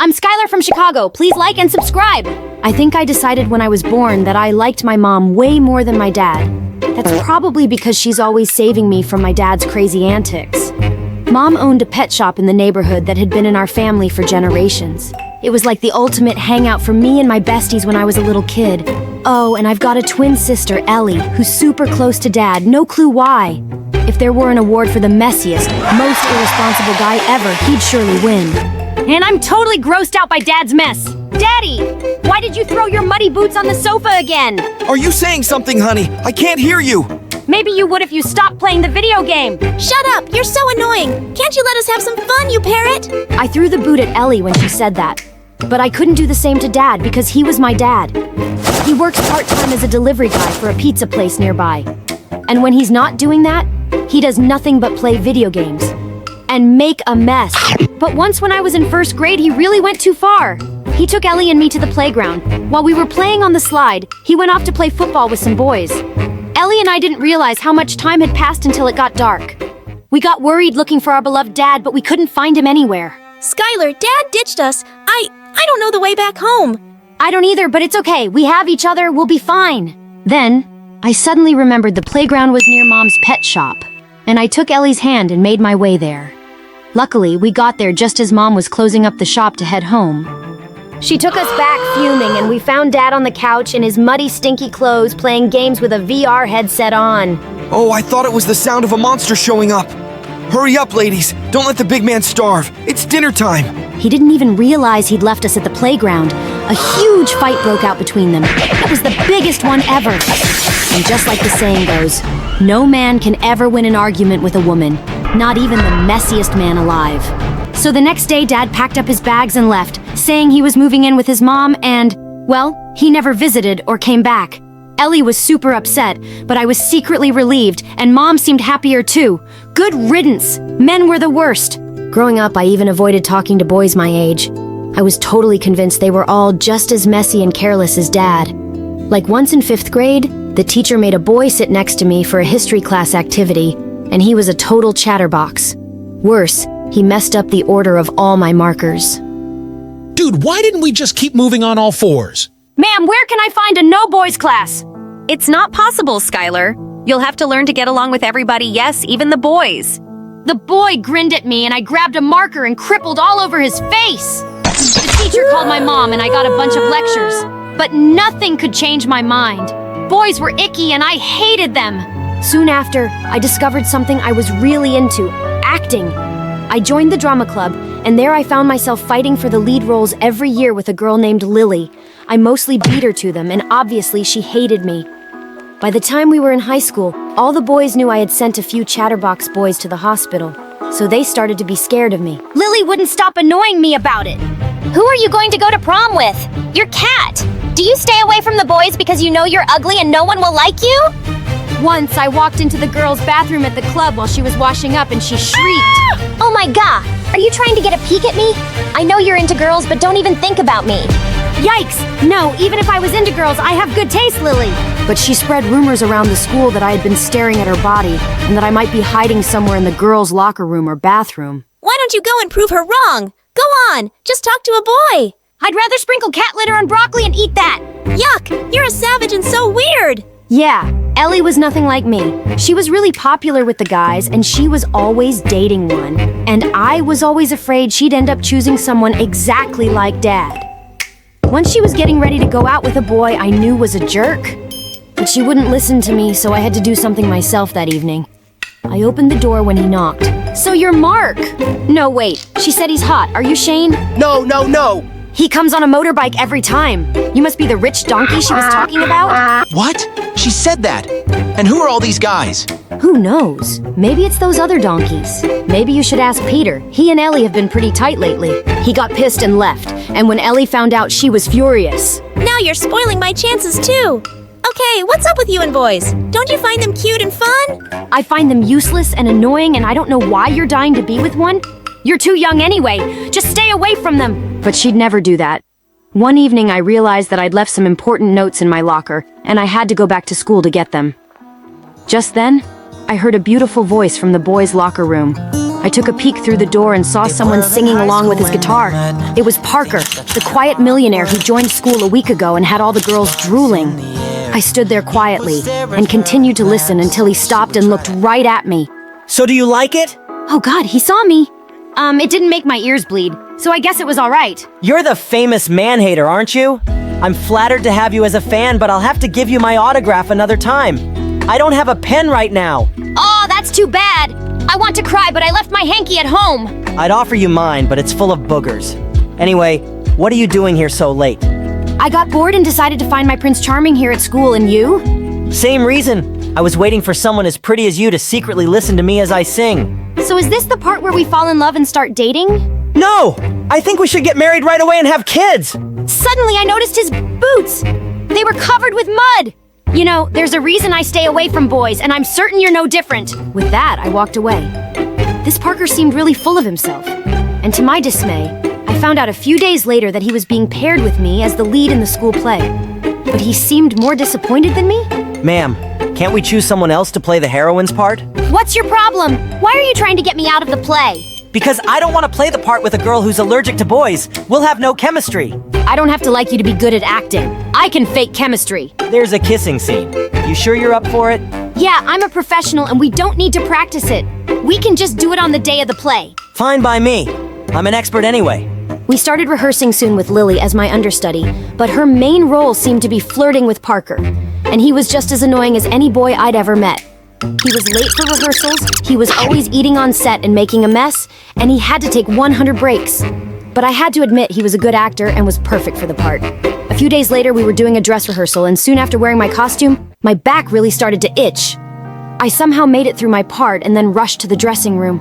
I'm Skylar from Chicago. Please like and subscribe. I think I decided when I was born that I liked my mom way more than my dad. That's probably because she's always saving me from my dad's crazy antics. Mom owned a pet shop in the neighborhood that had been in our family for generations. It was like the ultimate hangout for me and my besties when I was a little kid. Oh, and I've got a twin sister, Ellie, who's super close to Dad, no clue why. If there were an award for the messiest, most irresponsible guy ever, he'd surely win. And I'm totally grossed out by Dad's mess. Daddy, why did you throw your muddy boots on the sofa again? Are you saying something, honey? I can't hear you. Maybe you would if you stopped playing the video game. Shut up! You're so annoying! Can't you let us have some fun, you parrot? I threw the boot at Ellie when she said that. But I couldn't do the same to Dad because he was my dad. He works part-time as a delivery guy for a pizza place nearby. And when he's not doing that, he does nothing but play video games and make a mess. But once when I was in first grade, he really went too far. He took Ellie and me to the playground. While we were playing on the slide, he went off to play football with some boys. Ellie and I didn't realize how much time had passed until it got dark. We got worried looking for our beloved dad, but we couldn't find him anywhere. Skylar, Dad ditched us. I don't know the way back home. I don't either, but it's okay. We have each other. We'll be fine. Then, I suddenly remembered the playground was near Mom's pet shop, and I took Ellie's hand and made my way there. Luckily, we got there just as Mom was closing up the shop to head home. She took us back fuming, and we found Dad on the couch in his muddy, stinky clothes playing games with a VR headset on. Oh, I thought it was the sound of a monster showing up. Hurry up, ladies. Don't let the big man starve. It's dinner time. He didn't even realize he'd left us at the playground. A huge fight broke out between them. It was the biggest one ever. And just like the saying goes, no man can ever win an argument with a woman, not even the messiest man alive. So the next day, Dad packed up his bags and left, saying he was moving in with his mom and, well, he never visited or came back. Ellie was super upset, but I was secretly relieved, and Mom seemed happier too. Good riddance. Men were the worst. Growing up, I even avoided talking to boys my age. I was totally convinced they were all just as messy and careless as Dad. Like once in 5th grade, the teacher made a boy sit next to me for a history class activity, and he was a total chatterbox. Worse, he messed up the order of all my markers. Dude, why didn't we just keep moving on all fours? Ma'am, where can I find a no-boys class? It's not possible, Skylar. You'll have to learn to get along with everybody, yes, even the boys. The boy grinned at me and I grabbed a marker and crippled all over his face. The teacher called my mom and I got a bunch of lectures. But nothing could change my mind. Boys were icky and I hated them. Soon after, I discovered something I was really into, acting. I joined the drama club, and there I found myself fighting for the lead roles every year with a girl named Lily. I mostly beat her to them, and obviously she hated me. By the time we were in high school, all the boys knew I had sent a few chatterbox boys to the hospital, so they started to be scared of me. Lily wouldn't stop annoying me about it. Who are you going to go to prom with? Your cat. Do you stay away from the boys because you know you're ugly and no one will like you? Once, I walked into the girls' bathroom at the club while she was washing up and she shrieked. Oh my god! Are you trying to get a peek at me? I know you're into girls, but don't even think about me. Yikes! No, even if I was into girls, I have good taste, Lily! But she spread rumors around the school that I had been staring at her body and that I might be hiding somewhere in the girls' locker room or bathroom. Why don't you go and prove her wrong? Go on! Just talk to a boy! I'd rather sprinkle cat litter on broccoli and eat that! Yuck! You're a savage and so weird! Yeah, Ellie was nothing like me. She was really popular with the guys, and she was always dating one. And I was always afraid she'd end up choosing someone exactly like Dad. Once she was getting ready to go out with a boy I knew was a jerk. But she wouldn't listen to me, so I had to do something myself that evening. I opened the door when he knocked. So you're Mark! No, wait. She said he's hot. Are you Shane? No, no, no! He comes on a motorbike every time. You must be the rich donkey she was talking about? What? She said that. And who are all these guys? Who knows? Maybe it's those other donkeys. Maybe you should ask Peter. He and Ellie have been pretty tight lately. He got pissed and left, and when Ellie found out, she was furious. Now you're spoiling my chances too! Okay, what's up with you and boys? Don't you find them cute and fun? I find them useless and annoying, and I don't know why you're dying to be with one. You're too young anyway. Just stay away from them. But she'd never do that. One evening, I realized that I'd left some important notes in my locker, and I had to go back to school to get them. Just then, I heard a beautiful voice from the boys' locker room. I took a peek through the door and saw someone singing along with his guitar. It was Parker, the quiet millionaire who joined school a week ago and had all the girls drooling. I stood there quietly and continued to listen until he stopped and looked right at me. So do you like it? Oh God, he saw me. It didn't make my ears bleed, so I guess it was all right. You're the famous man-hater, aren't you? I'm flattered to have you as a fan, but I'll have to give you my autograph another time. I don't have a pen right now. Oh, that's too bad. I want to cry, but I left my hanky at home. I'd offer you mine, but it's full of boogers. Anyway, what are you doing here so late? I got bored and decided to find my Prince Charming here at school, and you? Same reason. I was waiting for someone as pretty as you to secretly listen to me as I sing. So is this the part where we fall in love and start dating? No! I think we should get married right away and have kids! Suddenly I noticed his boots. They were covered with mud. You know, there's a reason I stay away from boys, and I'm certain you're no different. With that, I walked away. This Parker seemed really full of himself. And to my dismay, I found out a few days later that he was being paired with me as the lead in the school play. But he seemed more disappointed than me. Ma'am, can't we choose someone else to play the heroine's part? What's your problem? Why are you trying to get me out of the play? Because I don't want to play the part with a girl who's allergic to boys. We'll have no chemistry. I don't have to like you to be good at acting. I can fake chemistry. There's a kissing scene. You sure you're up for it? Yeah, I'm a professional and we don't need to practice it. We can just do it on the day of the play. Fine by me. I'm an expert anyway. We started rehearsing soon with Lily as my understudy, but her main role seemed to be flirting with Parker. And he was just as annoying as any boy I'd ever met. He was late for rehearsals, he was always eating on set and making a mess, and he had to take 100 breaks. But I had to admit he was a good actor and was perfect for the part. A few days later, we were doing a dress rehearsal, and soon after wearing my costume, my back really started to itch. I somehow made it through my part and then rushed to the dressing room.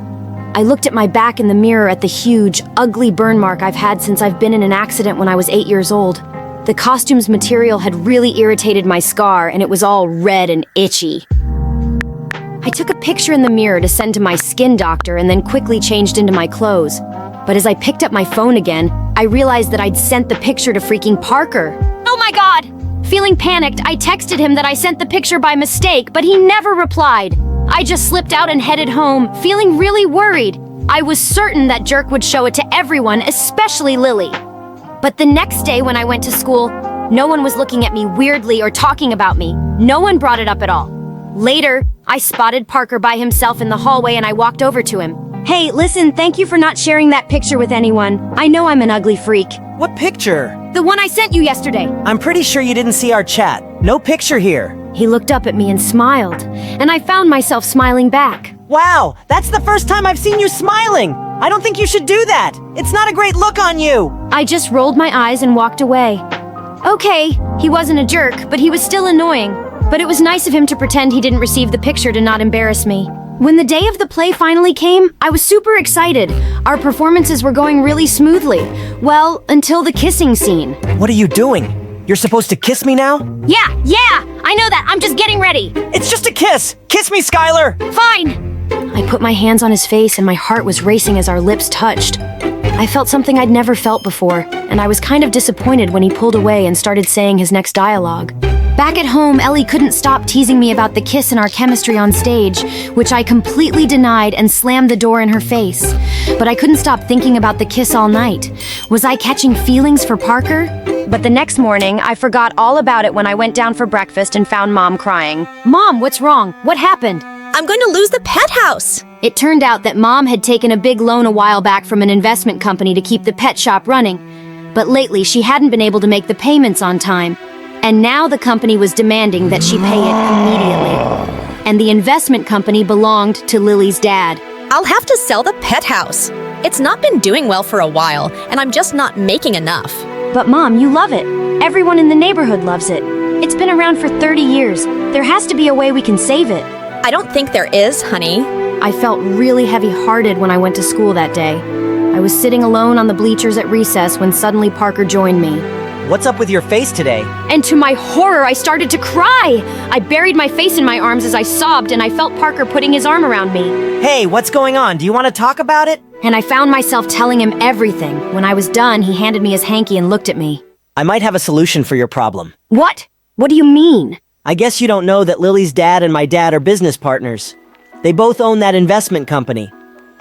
I looked at my back in the mirror at the huge, ugly burn mark I've had since I've been in an accident when I was 8 years old. The costume's material had really irritated my scar, and it was all red and itchy. I took a picture in the mirror to send to my skin doctor and then quickly changed into my clothes. But as I picked up my phone again, I realized that I'd sent the picture to freaking Parker. Oh my God! Feeling panicked, I texted him that I sent the picture by mistake, but he never replied. I just slipped out and headed home, feeling really worried. I was certain that jerk would show it to everyone, especially Lily. But the next day when I went to school, no one was looking at me weirdly or talking about me. No one brought it up at all. Later, I spotted Parker by himself in the hallway and I walked over to him. Hey, listen, thank you for not sharing that picture with anyone. I know I'm an ugly freak. What picture? The one I sent you yesterday. I'm pretty sure you didn't see our chat. No picture here. He looked up at me and smiled, and I found myself smiling back. Wow, that's the first time I've seen you smiling. I don't think you should do that. It's not a great look on you. I just rolled my eyes and walked away. Okay, he wasn't a jerk, but he was still annoying. But it was nice of him to pretend he didn't receive the picture to not embarrass me. When the day of the play finally came, I was super excited. Our performances were going really smoothly. Well, until the kissing scene. What are you doing? You're supposed to kiss me now? Yeah, I know that. I'm just getting ready. It's just a kiss. Kiss me, Skylar. Fine. I put my hands on his face and my heart was racing as our lips touched. I felt something I'd never felt before, and I was kind of disappointed when he pulled away and started saying his next dialogue. Back at home, Ellie couldn't stop teasing me about the kiss and our chemistry on stage, which I completely denied and slammed the door in her face. But I couldn't stop thinking about the kiss all night. Was I catching feelings for Parker? But the next morning, I forgot all about it when I went down for breakfast and found Mom crying. Mom, what's wrong? What happened? I'm going to lose the pet house. It turned out that Mom had taken a big loan a while back from an investment company to keep the pet shop running. But lately, she hadn't been able to make the payments on time. And now the company was demanding that she pay it immediately. And the investment company belonged to Lily's dad. I'll have to sell the pet house. It's not been doing well for a while, and I'm just not making enough. But Mom, you love it. Everyone in the neighborhood loves it. It's been around for 30 years. There has to be a way we can save it. I don't think there is, honey. I felt really heavy-hearted when I went to school that day. I was sitting alone on the bleachers at recess when suddenly Parker joined me. What's up with your face today? And to my horror, I started to cry! I buried my face in my arms as I sobbed, and I felt Parker putting his arm around me. Hey, what's going on? Do you want to talk about it? And I found myself telling him everything. When I was done, he handed me his hanky and looked at me. I might have a solution for your problem. What? What do you mean? I guess you don't know that Lily's dad and my dad are business partners. They both own that investment company.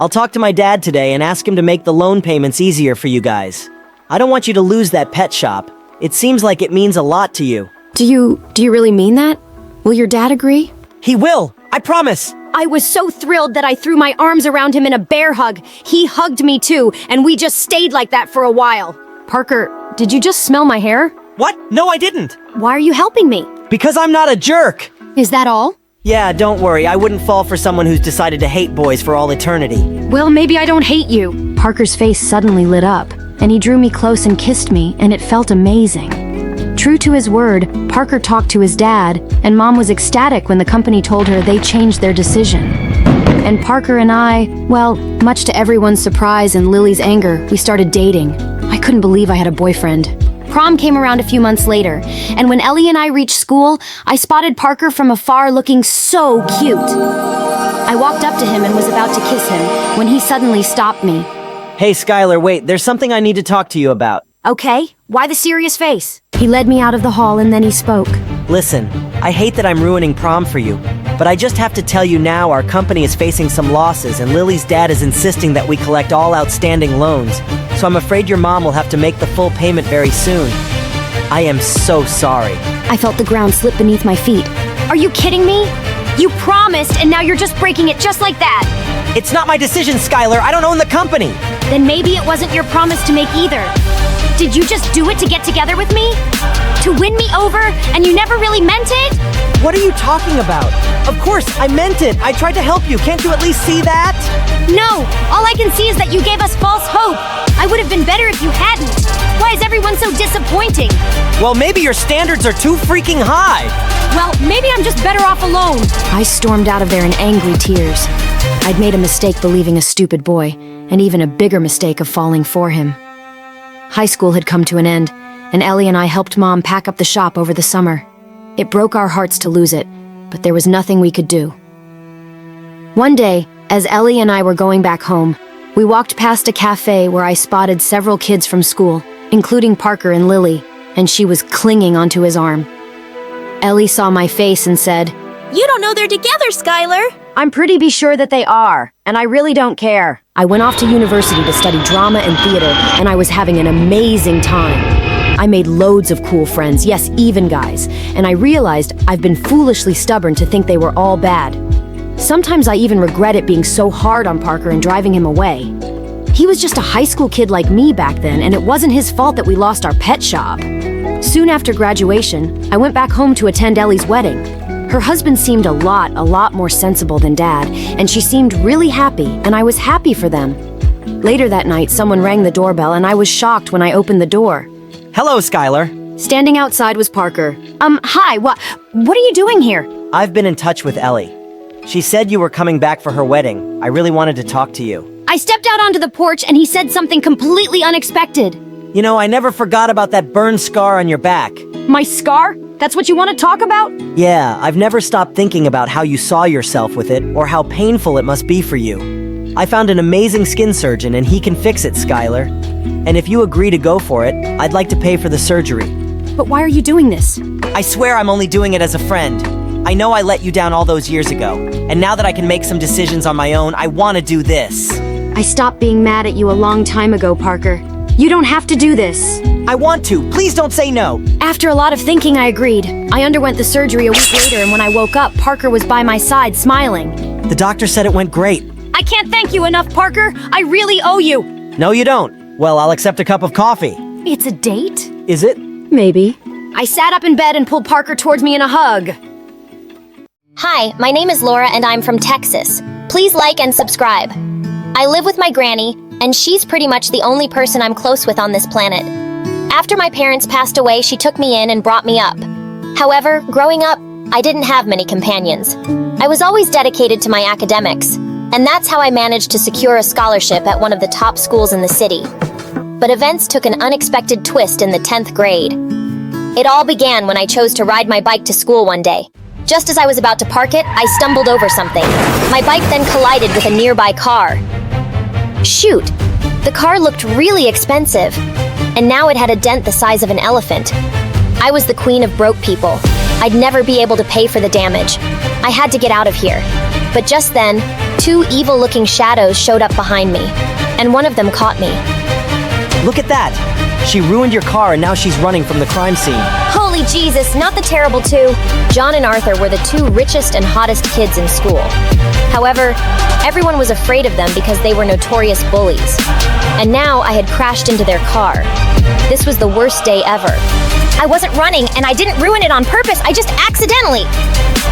I'll talk to my dad today and ask him to make the loan payments easier for you guys. I don't want you to lose that pet shop. It seems like it means a lot to you. Do you really mean that? Will your dad agree? He will! I promise! I was so thrilled that I threw my arms around him in a bear hug. He hugged me too, and we just stayed like that for a while. Parker, did you just smell my hair? What? No, I didn't! Why are you helping me? Because I'm not a jerk! Is that all? Yeah, don't worry, I wouldn't fall for someone who's decided to hate boys for all eternity. Well, maybe I don't hate you. Parker's face suddenly lit up, and he drew me close and kissed me, and it felt amazing. True to his word, Parker talked to his dad, and Mom was ecstatic when the company told her they changed their decision. And Parker and I, well, much to everyone's surprise and Lily's anger, we started dating. I couldn't believe I had a boyfriend. Prom came around a few months later, and when Ellie and I reached school, I spotted Parker from afar looking so cute. I walked up to him and was about to kiss him when he suddenly stopped me. Hey, Skylar, wait, there's something I need to talk to you about. Okay, why the serious face? He led me out of the hall and then he spoke. Listen, I hate that I'm ruining prom for you, but I just have to tell you now our company is facing some losses and Lily's dad is insisting that we collect all outstanding loans, so I'm afraid your mom will have to make the full payment very soon. I am so sorry. I felt the ground slip beneath my feet. Are you kidding me? You promised and now you're just breaking it just like that. It's not my decision, Skylar. I don't own the company. Then maybe it wasn't your promise to make either. Did you just do it to get together with me? To win me over, and you never really meant it? What are you talking about? Of course, I meant it. I tried to help you. Can't you at least see that? No, all I can see is that you gave us false hope. I would have been better if you hadn't. Why is everyone so disappointing? Well, maybe your standards are too freaking high. Well, maybe I'm just better off alone. I stormed out of there in angry tears. I'd made a mistake believing a stupid boy, and even a bigger mistake of falling for him. High school had come to an end, and Ellie and I helped Mom pack up the shop over the summer. It broke our hearts to lose it, but there was nothing we could do. One day, as Ellie and I were going back home, we walked past a cafe where I spotted several kids from school, including Parker and Lily, and she was clinging onto his arm. Ellie saw my face and said, You don't know they're together, Skylar. I'm pretty be sure that they are, and I really don't care. I went off to university to study drama and theater, and I was having an amazing time. I made loads of cool friends, yes, even guys, and I realized I've been foolishly stubborn to think they were all bad. Sometimes I even regret it being so hard on Parker and driving him away. He was just a high school kid like me back then, and it wasn't his fault that we lost our pet shop. Soon after graduation, I went back home to attend Ellie's wedding. Her husband seemed a lot more sensible than Dad, and she seemed really happy, and I was happy for them. Later that night, someone rang the doorbell, and I was shocked when I opened the door. Hello, Skylar. Standing outside was Parker. Hi, what are you doing here? I've been in touch with Ellie. She said you were coming back for her wedding. I really wanted to talk to you. I stepped out onto the porch, and he said something completely unexpected. You know, I never forgot about that burn scar on your back. My scar? That's what you want to talk about? Yeah, I've never stopped thinking about how you saw yourself with it or how painful it must be for you. I found an amazing skin surgeon and he can fix it, Skylar. And if you agree to go for it, I'd like to pay for the surgery. But why are you doing this? I swear I'm only doing it as a friend. I know I let you down all those years ago, and now that I can make some decisions on my own, I want to do this. I stopped being mad at you a long time ago, Parker. You don't have to do this. I want to. Please don't say no. After a lot of thinking, I agreed. I underwent the surgery a week later, and when I woke up, Parker was by my side, smiling. The doctor said it went great. I can't thank you enough, Parker. I really owe you. No, you don't. Well, I'll accept a cup of coffee. It's a date? Is it? Maybe. I sat up in bed and pulled Parker towards me in a hug. Hi, my name is Laura and I'm from Texas. Please like and subscribe. I live with my granny, and she's pretty much the only person I'm close with on this planet. After my parents passed away, she took me in and brought me up. However, growing up, I didn't have many companions. I was always dedicated to my academics, and that's how I managed to secure a scholarship at one of the top schools in the city. But events took an unexpected twist in the 10th grade. It all began when I chose to ride my bike to school one day. Just as I was about to park it, I stumbled over something. My bike then collided with a nearby car. Shoot! The car looked really expensive, and now it had a dent the size of an elephant. I was the queen of broke people. I'd never be able to pay for the damage. I had to get out of here. But just then, two evil-looking shadows showed up behind me, and one of them caught me. Look at that! She ruined your car and now she's running from the crime scene. Holy Jesus, not the terrible two! John and Arthur were the two richest and hottest kids in school. However, everyone was afraid of them because they were notorious bullies. And now I had crashed into their car. This was the worst day ever. I wasn't running, and I didn't ruin it on purpose, I just accidentally!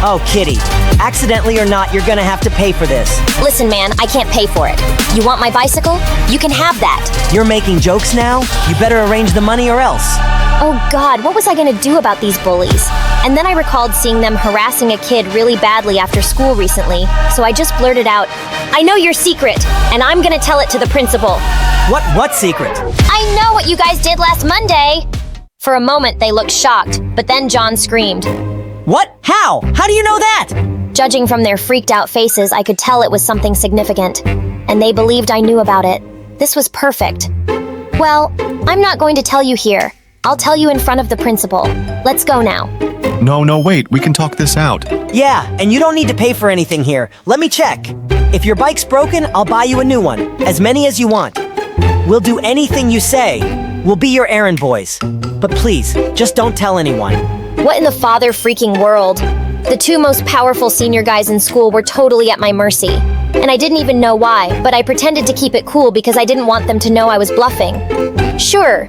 Oh, Kitty. Accidentally or not, you're gonna have to pay for this. Listen, man, I can't pay for it. You want my bicycle? You can have that. You're making jokes now? You better arrange the money or else. Oh God, what was I gonna do about these bullies? And then I recalled seeing them harassing a kid really badly after school recently, so I just blurted out, I know your secret, and I'm gonna tell it to the principal. What secret? I know what you guys did last Monday! For a moment, they looked shocked, but then John screamed. What? How? How do you know that? Judging from their freaked out faces, I could tell it was something significant. And they believed I knew about it. This was perfect. Well, I'm not going to tell you here. I'll tell you in front of the principal. Let's go now. No, wait. We can talk this out. Yeah, and you don't need to pay for anything here. Let me check. If your bike's broken, I'll buy you a new one. As many as you want. We'll do anything you say. We'll be your errand boys. But please, just don't tell anyone. What in the father freaking world? The two most powerful senior guys in school were totally at my mercy. And I didn't even know why, but I pretended to keep it cool because I didn't want them to know I was bluffing. Sure.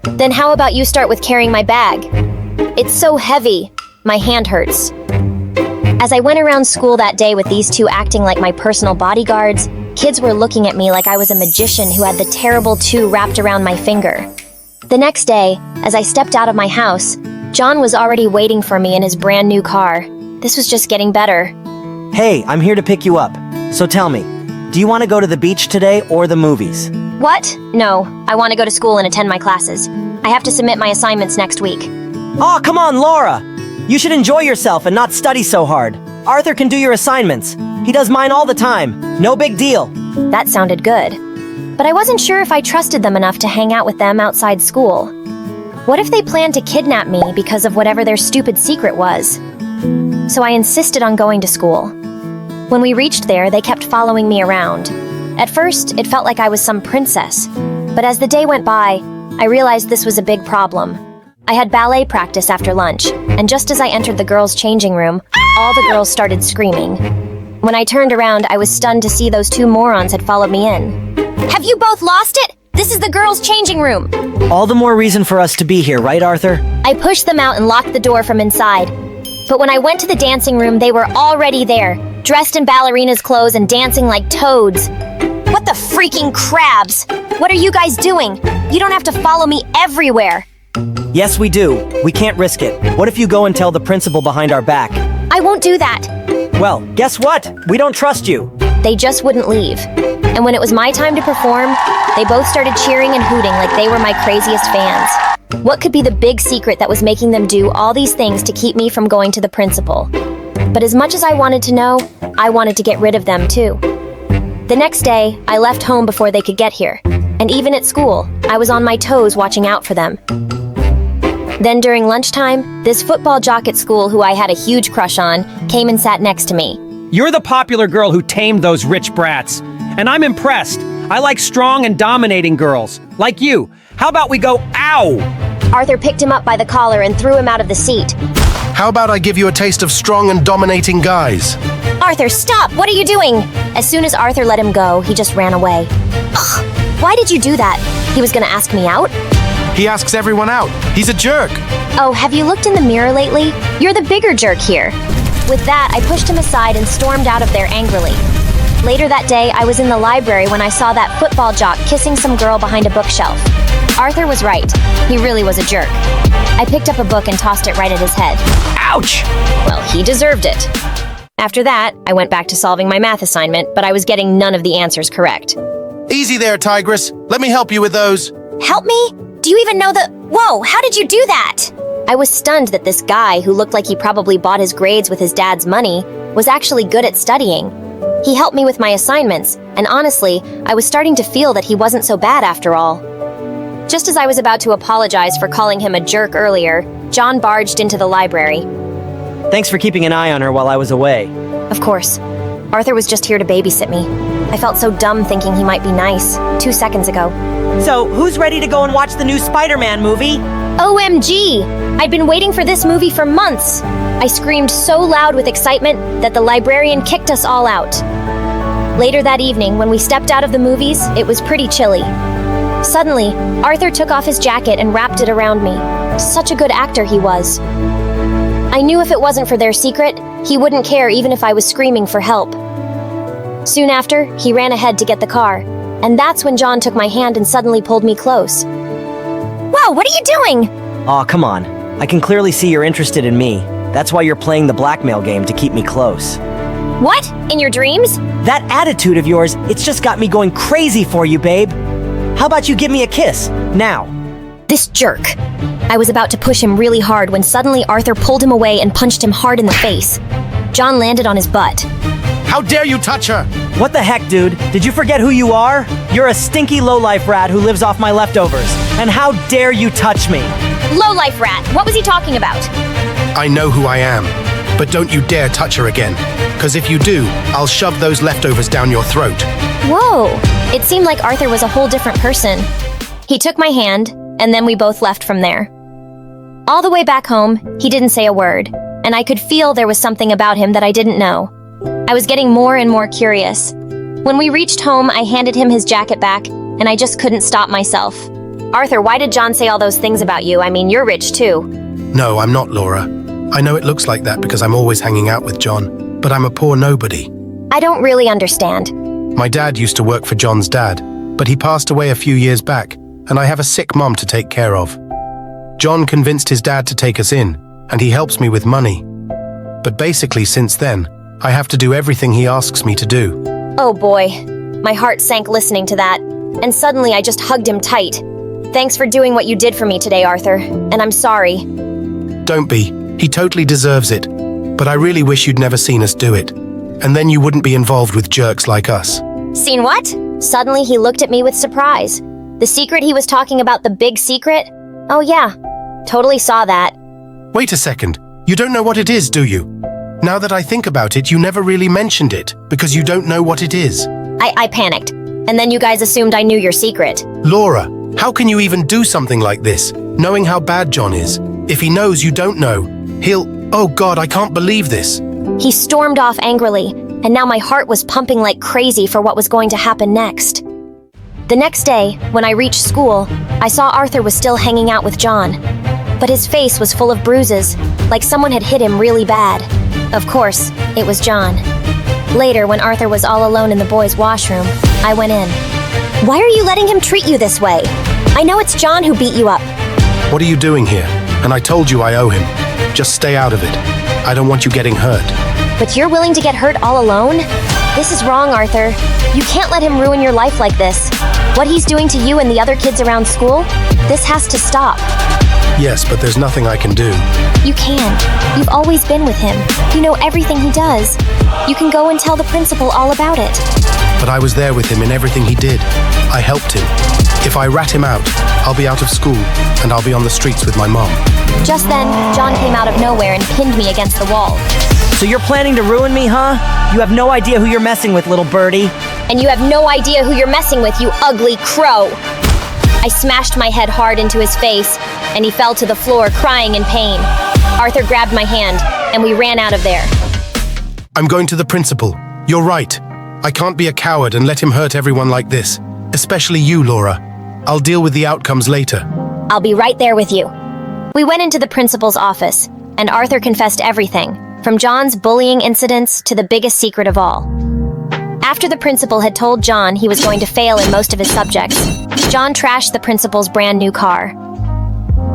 Then how about you start with carrying my bag? It's so heavy. My hand hurts. As I went around school that day with these two acting like my personal bodyguards, kids were looking at me like I was a magician who had the terrible two wrapped around my finger. The next day, as I stepped out of my house, John was already waiting for me in his brand new car. This was just getting better. Hey, I'm here to pick you up. So tell me, do you want to go to the beach today or the movies? What? No, I want to go to school and attend my classes. I have to submit my assignments next week. Oh, come on, Laura! You should enjoy yourself and not study so hard. Arthur can do your assignments. He does mine all the time. No big deal. That sounded good. But I wasn't sure if I trusted them enough to hang out with them outside school. What if they planned to kidnap me because of whatever their stupid secret was? So I insisted on going to school. When we reached there, they kept following me around. At first, it felt like I was some princess. But as the day went by, I realized this was a big problem. I had ballet practice after lunch, and just as I entered the girls' changing room, all the girls started screaming. When I turned around, I was stunned to see those two morons had followed me in. Have you both lost it? This is the girls' changing room. All the more reason for us to be here, right, Arthur? I pushed them out and locked the door from inside. But when I went to the dancing room, they were already there, dressed in ballerinas' clothes and dancing like toads. What the freaking crabs? What are you guys doing? You don't have to follow me everywhere. Yes, we do. We can't risk it. What if you go and tell the principal behind our back? I won't do that. Well, guess what? We don't trust you. They just wouldn't leave. And when it was my time to perform, they both started cheering and hooting like they were my craziest fans. What could be the big secret that was making them do all these things to keep me from going to the principal? But as much as I wanted to know, I wanted to get rid of them too. The next day, I left home before they could get here. And even at school, I was on my toes watching out for them. Then during lunchtime, this football jock at school who I had a huge crush on came and sat next to me. You're the popular girl who tamed those rich brats. And I'm impressed. I like strong and dominating girls. Like you. How about we go, ow! Arthur picked him up by the collar and threw him out of the seat. How about I give you a taste of strong and dominating guys? Arthur, stop! What are you doing? As soon as Arthur let him go, he just ran away. Ugh, why did you do that? He was gonna ask me out? He asks everyone out. He's a jerk. Oh, have you looked in the mirror lately? You're the bigger jerk here. With that, I pushed him aside and stormed out of there angrily. Later that day, I was in the library when I saw that football jock kissing some girl behind a bookshelf. Arthur was right. He really was a jerk. I picked up a book and tossed it right at his head. Ouch! Well, he deserved it. After that, I went back to solving my math assignment, but I was getting none of the answers correct. Easy there, Tigress. Let me help you with those. Help me? Do you even know the— Whoa, how did you do that? I was stunned that this guy, who looked like he probably bought his grades with his dad's money, was actually good at studying. He helped me with my assignments, and honestly, I was starting to feel that he wasn't so bad after all. Just as I was about to apologize for calling him a jerk earlier, John barged into the library. Thanks for keeping an eye on her while I was away. Of course. Arthur was just here to babysit me. I felt so dumb thinking he might be nice 2 seconds ago. So, who's ready to go and watch the new Spider-Man movie? OMG! I'd been waiting for this movie for months. I screamed so loud with excitement that the librarian kicked us all out. Later that evening, when we stepped out of the movies, it was pretty chilly. Suddenly, Arthur took off his jacket and wrapped it around me. Such a good actor he was. I knew if it wasn't for their secret, he wouldn't care even if I was screaming for help. Soon after, he ran ahead to get the car, and that's when John took my hand and suddenly pulled me close. Whoa, what are you doing? Aw, come on. I can clearly see you're interested in me. That's why you're playing the blackmail game to keep me close. What? In your dreams? That attitude of yours, it's just got me going crazy for you, babe. How about you give me a kiss, now? This jerk. I was about to push him really hard when suddenly Arthur pulled him away and punched him hard in the face. John landed on his butt. How dare you touch her? What the heck, dude? Did you forget who you are? You're a stinky lowlife rat who lives off my leftovers. And how dare you touch me? Lowlife rat, what was he talking about? I know who I am, but don't you dare touch her again. Because if you do, I'll shove those leftovers down your throat. Whoa! It seemed like Arthur was a whole different person. He took my hand, and then we both left from there. All the way back home, he didn't say a word, and I could feel there was something about him that I didn't know. I was getting more and more curious. When we reached home, I handed him his jacket back, and I just couldn't stop myself. Arthur, why did John say all those things about you? I mean, you're rich too. No, I'm not, Laura. I know it looks like that because I'm always hanging out with John, but I'm a poor nobody. I don't really understand. My dad used to work for John's dad, but he passed away a few years back, and I have a sick mom to take care of. John convinced his dad to take us in, and he helps me with money. But basically, since then, I have to do everything he asks me to do. Oh boy. My heart sank listening to that, and suddenly I just hugged him tight. Thanks for doing what you did for me today, Arthur, and I'm sorry. Don't be. He totally deserves it. But I really wish you'd never seen us do it. And then you wouldn't be involved with jerks like us. Seen what? Suddenly he looked at me with surprise. The secret he was talking about, the big secret? Oh yeah, totally saw that. Wait a second. You don't know what it is, do you? Now that I think about it, you never really mentioned it, because you don't know what it is. I panicked. And then you guys assumed I knew your secret. Laura, how can you even do something like this, knowing how bad John is? If he knows you don't know, he'll... Oh God, I can't believe this. He stormed off angrily, and now my heart was pumping like crazy for what was going to happen next. The next day, when I reached school, I saw Arthur was still hanging out with John. But his face was full of bruises, like someone had hit him really bad. Of course, it was John. Later, when Arthur was all alone in the boys' washroom, I went in. Why are you letting him treat you this way? I know it's John who beat you up. What are you doing here? And I told you I owe him. Just stay out of it. I don't want you getting hurt. But you're willing to get hurt all alone? This is wrong, Arthur. You can't let him ruin your life like this. What he's doing to you and the other kids around school, this has to stop. Yes, but there's nothing I can do. You can. You've always been with him. You know everything he does. You can go and tell the principal all about it. But I was there with him in everything he did. I helped him. If I rat him out, I'll be out of school, and I'll be on the streets with my mom. Just then, John came out of nowhere and pinned me against the wall. So you're planning to ruin me, huh? You have no idea who you're messing with, little birdie. And you have no idea who you're messing with, you ugly crow. I smashed my head hard into his face, and he fell to the floor crying in pain. Arthur grabbed my hand, and we ran out of there. I'm going to the principal. You're right. I can't be a coward and let him hurt everyone like this. Especially you, Laura. I'll deal with the outcomes later. I'll be right there with you. We went into the principal's office, and Arthur confessed everything, from John's bullying incidents to the biggest secret of all. After the principal had told John he was going to fail in most of his subjects, John trashed the principal's brand new car.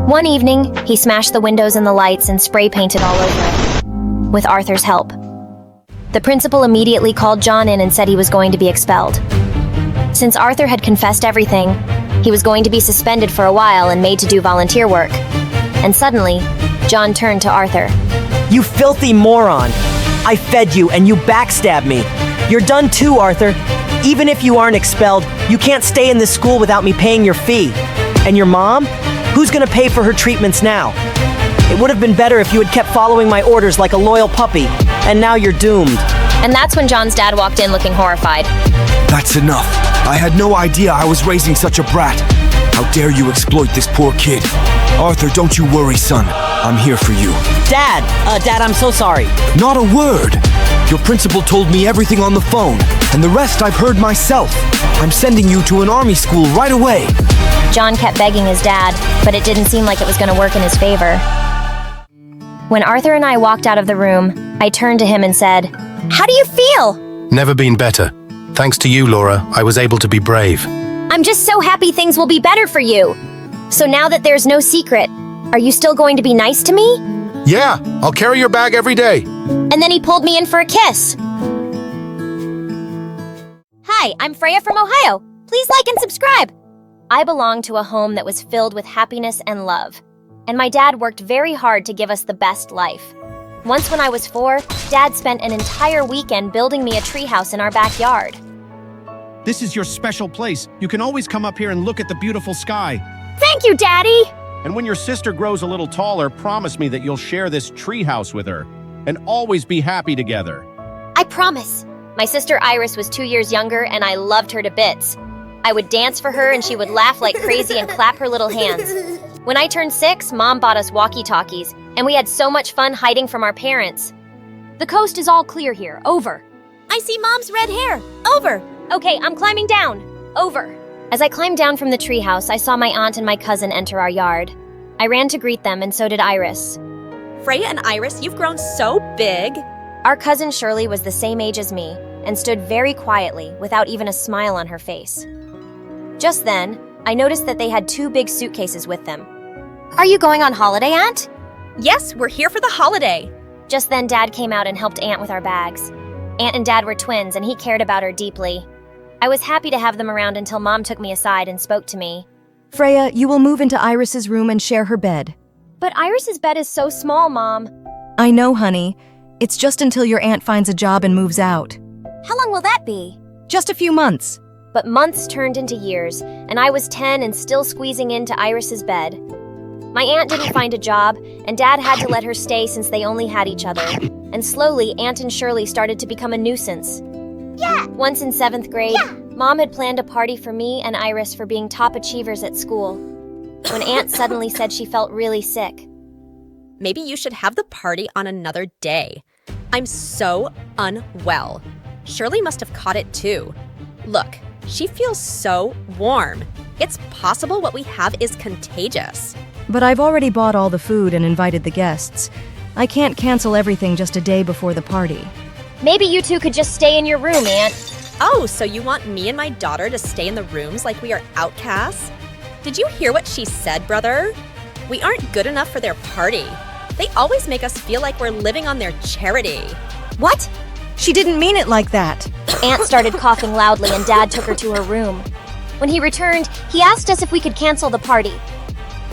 One evening, he smashed the windows and the lights and spray painted all over it, with Arthur's help. The principal immediately called John in and said he was going to be expelled. Since Arthur had confessed everything, he was going to be suspended for a while and made to do volunteer work. And suddenly, John turned to Arthur. You filthy moron! I fed you and you backstabbed me. You're done too, Arthur. Even if you aren't expelled, you can't stay in this school without me paying your fee. And your mom? Who's gonna pay for her treatments now? It would have been better if you had kept following my orders like a loyal puppy, and now you're doomed. And that's when John's dad walked in looking horrified. That's enough. I had no idea I was raising such a brat. How dare you exploit this poor kid? Arthur, don't you worry, son. I'm here for you. Dad, I'm so sorry. Not a word. Your principal told me everything on the phone, and the rest I've heard myself. I'm sending you to an army school right away. John kept begging his dad, but it didn't seem like it was going to work in his favor. When Arthur and I walked out of the room, I turned to him and said, "How do you feel?" Never been better. Thanks to you, Laura, I was able to be brave. I'm just so happy things will be better for you. So now that there's no secret, are you still going to be nice to me? Yeah, I'll carry your bag every day. And then he pulled me in for a kiss. Hi, I'm Freya from Ohio. Please like and subscribe. I belong to a home that was filled with happiness and love. And my dad worked very hard to give us the best life. Once when I was 4, Dad spent an entire weekend building me a treehouse in our backyard. This is your special place. You can always come up here and look at the beautiful sky. Thank you, Daddy! And when your sister grows a little taller, promise me that you'll share this treehouse with her and always be happy together. I promise. My sister Iris was 2 years younger and I loved her to bits. I would dance for her and she would laugh like crazy and clap her little hands. When I turned 6, Mom bought us walkie-talkies, and we had so much fun hiding from our parents. The coast is all clear here. Over. I see Mom's red hair. Over. Okay, I'm climbing down. Over. As I climbed down from the treehouse, I saw my aunt and my cousin enter our yard. I ran to greet them, and so did Iris. Freya and Iris, you've grown so big. Our cousin Shirley was the same age as me, and stood very quietly, without even a smile on her face. Just then, I noticed that they had 2 big suitcases with them. Are you going on holiday, Aunt? Yes, we're here for the holiday. Just then, Dad came out and helped Aunt with our bags. Aunt and Dad were twins, and he cared about her deeply. I was happy to have them around until Mom took me aside and spoke to me. Freya, you will move into Iris's room and share her bed. But Iris's bed is so small, Mom. I know, honey. It's just until your aunt finds a job and moves out. How long will that be? Just a few months. But months turned into years, and I was 10 and still squeezing into Iris's bed. My aunt didn't find a job, and Dad had to let her stay since they only had each other. And slowly, Aunt and Shirley started to become a nuisance. Yeah. Once in 7th grade, Mom had planned a party for me and Iris for being top achievers at school. When Aunt suddenly said she felt really sick. Maybe you should have the party on another day. I'm so unwell. Shirley must have caught it too. Look, she feels so warm. It's possible what we have is contagious. But I've already bought all the food and invited the guests. I can't cancel everything just a day before the party. Maybe you two could just stay in your room, Aunt. Oh, so you want me and my daughter to stay in the rooms like we are outcasts? Did you hear what she said, brother? We aren't good enough for their party. They always make us feel like we're living on their charity. What? She didn't mean it like that. Aunt started coughing loudly and Dad took her to her room. When he returned, he asked us if we could cancel the party.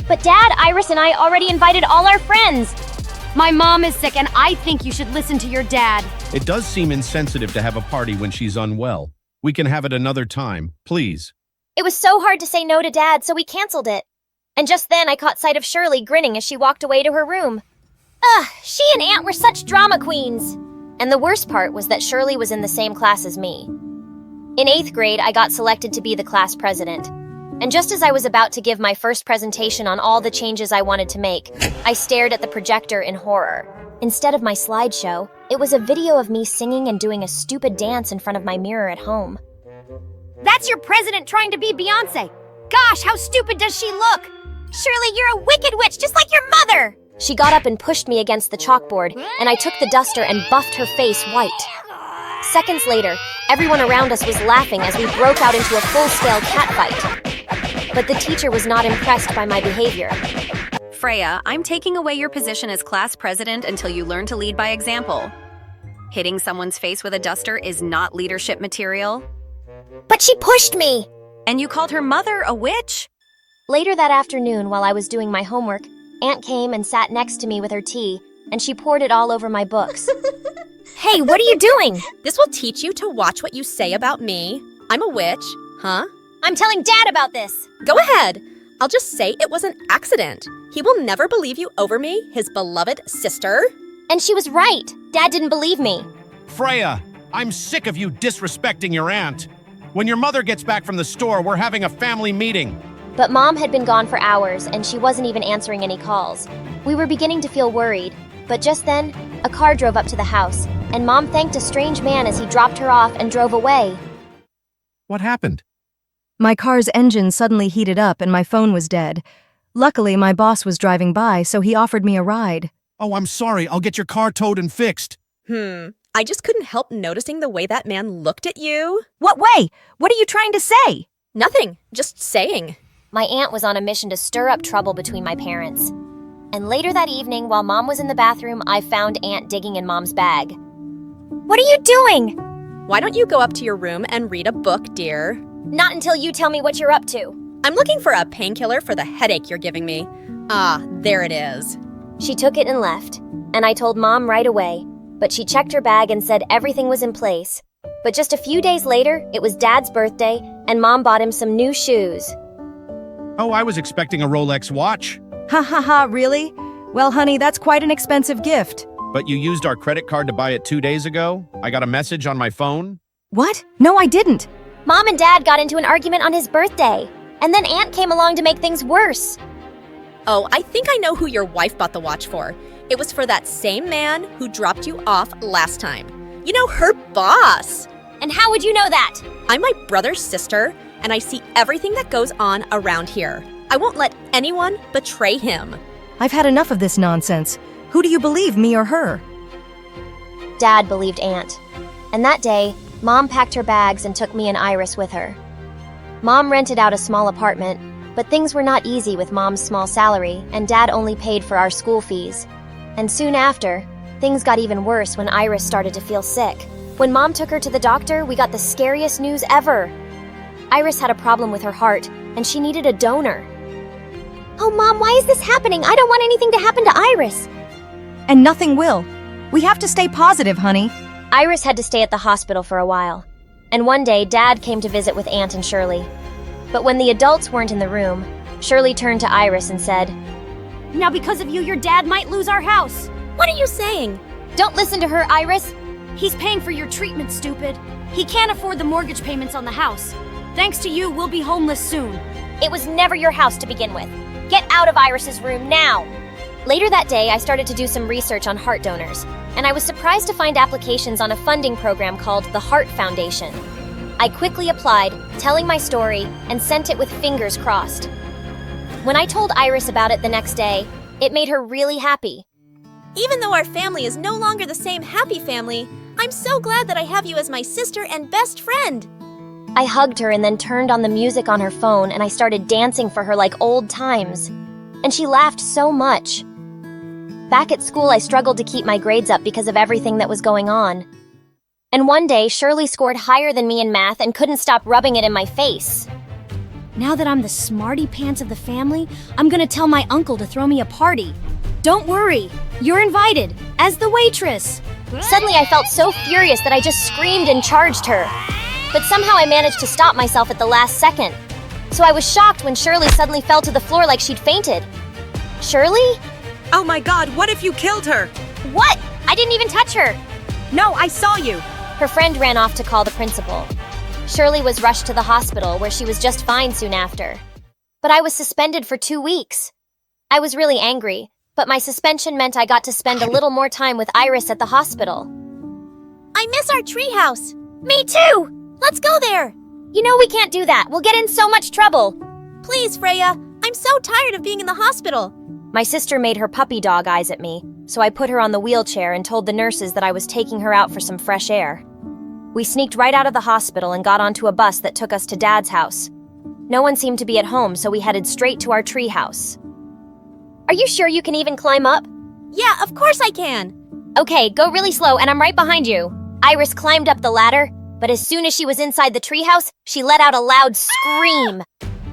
But Dad, Iris, and I already invited all our friends. My mom is sick, and I think you should listen to your dad. It does seem insensitive to have a party when she's unwell. We can have it another time, please. It was so hard to say no to Dad, so we canceled it. And just then, I caught sight of Shirley grinning as she walked away to her room. She and Aunt were such drama queens. And the worst part was that Shirley was in the same class as me. In 8th grade, I got selected to be the class president. And just as I was about to give my first presentation on all the changes I wanted to make, I stared at the projector in horror. Instead of my slideshow, it was a video of me singing and doing a stupid dance in front of my mirror at home. That's your president trying to be Beyonce. Gosh, how stupid does she look? Shirley, you're a wicked witch, just like your mother! She got up and pushed me against the chalkboard, and I took the duster and buffed her face white. Seconds later, everyone around us was laughing as we broke out into a full-scale catfight. But the teacher was not impressed by my behavior. Freya, I'm taking away your position as class president until you learn to lead by example. Hitting someone's face with a duster is not leadership material. But she pushed me! And you called her mother a witch? Later that afternoon, while I was doing my homework, Aunt came and sat next to me with her tea, and she poured it all over my books. Hey, what are you doing? This will teach you to watch what you say about me. I'm a witch, huh? I'm telling Dad about this. Go ahead. I'll just say it was an accident. He will never believe you over me, his beloved sister. And she was right. Dad didn't believe me. Freya, I'm sick of you disrespecting your aunt. When your mother gets back from the store, we're having a family meeting. But Mom had been gone for hours, and she wasn't even answering any calls. We were beginning to feel worried, but just then, a car drove up to the house, and Mom thanked a strange man as he dropped her off and drove away. What happened? My car's engine suddenly heated up and my phone was dead. Luckily, my boss was driving by, so he offered me a ride. Oh, I'm sorry. I'll get your car towed and fixed. I just couldn't help noticing the way that man looked at you. What way? What are you trying to say? Nothing, just saying. My aunt was on a mission to stir up trouble between my parents. And later that evening, while Mom was in the bathroom, I found Aunt digging in Mom's bag. What are you doing? Why don't you go up to your room and read a book, dear? Not until you tell me what you're up to. I'm looking for a painkiller for the headache you're giving me. Ah, there it is. She took it and left, and I told Mom right away, but she checked her bag and said everything was in place. But just a few days later, it was Dad's birthday, and Mom bought him some new shoes. Oh, I was expecting a Rolex watch. Ha ha ha, really? Well, honey, that's quite an expensive gift. But you used our credit card to buy it 2 days ago? I got a message on my phone? What? No, I didn't. Mom and Dad got into an argument on his birthday, and then Aunt came along to make things worse. Oh, I think I know who your wife bought the watch for. It was for that same man who dropped you off last time. You know, her boss. And how would you know that? I'm my brother's sister, and I see everything that goes on around here. I won't let anyone betray him. I've had enough of this nonsense. Who do you believe, me or her? Dad believed Aunt. And that day, Mom packed her bags and took me and Iris with her. Mom rented out a small apartment, but things were not easy with Mom's small salary, and Dad only paid for our school fees. And soon after, things got even worse when Iris started to feel sick. When Mom took her to the doctor, we got the scariest news ever. Iris had a problem with her heart, and she needed a donor. Oh, Mom, why is this happening? I don't want anything to happen to Iris. And nothing will. We have to stay positive, honey. Iris had to stay at the hospital for a while. And one day, Dad came to visit with Aunt and Shirley. But when the adults weren't in the room, Shirley turned to Iris and said, Now because of you, your dad might lose our house. What are you saying? Don't listen to her, Iris. He's paying for your treatment, stupid. He can't afford the mortgage payments on the house. Thanks to you, we'll be homeless soon. It was never your house to begin with. Get out of Iris's room now. Later that day, I started to do some research on heart donors, and I was surprised to find applications on a funding program called the Heart Foundation. I quickly applied, telling my story, and sent it with fingers crossed. When I told Iris about it the next day, it made her really happy. Even though our family is no longer the same happy family, I'm so glad that I have you as my sister and best friend. I hugged her and then turned on the music on her phone and I started dancing for her like old times. And she laughed so much. Back at school, I struggled to keep my grades up because of everything that was going on. And one day, Shirley scored higher than me in math and couldn't stop rubbing it in my face. Now that I'm the smarty pants of the family, I'm gonna tell my uncle to throw me a party. Don't worry, you're invited, as the waitress. Suddenly, I felt so furious that I just screamed and charged her. But somehow I managed to stop myself at the last second. So I was shocked when Shirley suddenly fell to the floor like she'd fainted. Shirley? Oh my God, what if you killed her? What? I didn't even touch her. No, I saw you. Her friend ran off to call the principal. Shirley was rushed to the hospital where she was just fine soon after. But I was suspended for 2 weeks. I was really angry, but my suspension meant I got to spend a little more time with Iris at the hospital. I miss our treehouse. Me too! Let's go there! You know we can't do that. We'll get in so much trouble. Please, Freya. I'm so tired of being in the hospital. My sister made her puppy dog eyes at me, so I put her on the wheelchair and told the nurses that I was taking her out for some fresh air. We sneaked right out of the hospital and got onto a bus that took us to Dad's house. No one seemed to be at home, so we headed straight to our treehouse. Are you sure you can even climb up? Yeah, of course I can. Okay, go really slow and I'm right behind you. Iris climbed up the ladder, but as soon as she was inside the treehouse, she let out a loud scream.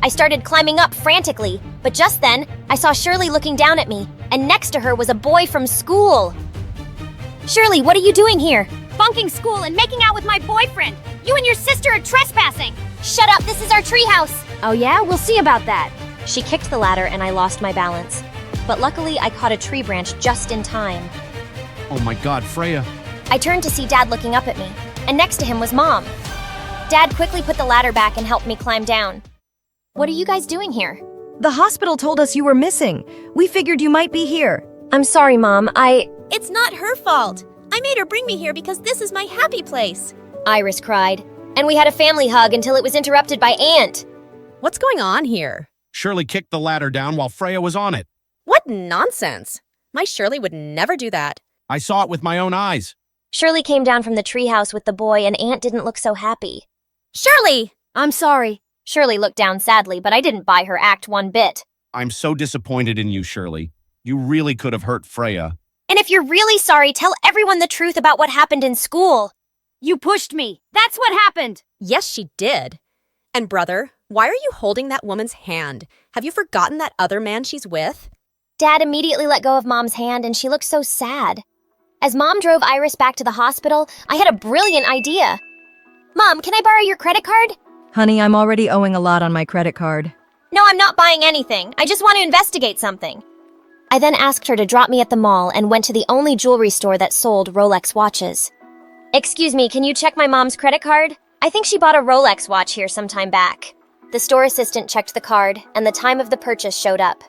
I started climbing up frantically, but just then, I saw Shirley looking down at me, and next to her was a boy from school. Shirley, what are you doing here? Bunking school and making out with my boyfriend. You and your sister are trespassing. Shut up, this is our treehouse. Oh yeah? We'll see about that. She kicked the ladder and I lost my balance. But luckily, I caught a tree branch just in time. Oh my god, Freya. I turned to see Dad looking up at me, and next to him was Mom. Dad quickly put the ladder back and helped me climb down. What are you guys doing here? The hospital told us you were missing. We figured you might be here. I'm sorry, Mom. It's not her fault. I made her bring me here because this is my happy place. Iris cried. And we had a family hug until it was interrupted by Aunt. What's going on here? Shirley kicked the ladder down while Freya was on it. What nonsense. My Shirley would never do that. I saw it with my own eyes. Shirley came down from the treehouse with the boy, and Aunt didn't look so happy. Shirley! I'm sorry. Shirley looked down sadly, but I didn't buy her act one bit. I'm so disappointed in you, Shirley. You really could have hurt Freya. And if you're really sorry, tell everyone the truth about what happened in school. You pushed me. That's what happened. Yes, she did. And brother, why are you holding that woman's hand? Have you forgotten that other man she's with? Dad immediately let go of Mom's hand, and she looked so sad. As Mom drove Iris back to the hospital, I had a brilliant idea. Mom, can I borrow your credit card? Honey, I'm already owing a lot on my credit card. No, I'm not buying anything. I just want to investigate something. I then asked her to drop me at the mall and went to the only jewelry store that sold Rolex watches. Excuse me, can you check my mom's credit card? I think she bought a Rolex watch here some time back. The store assistant checked the card, and the time of the purchase showed up.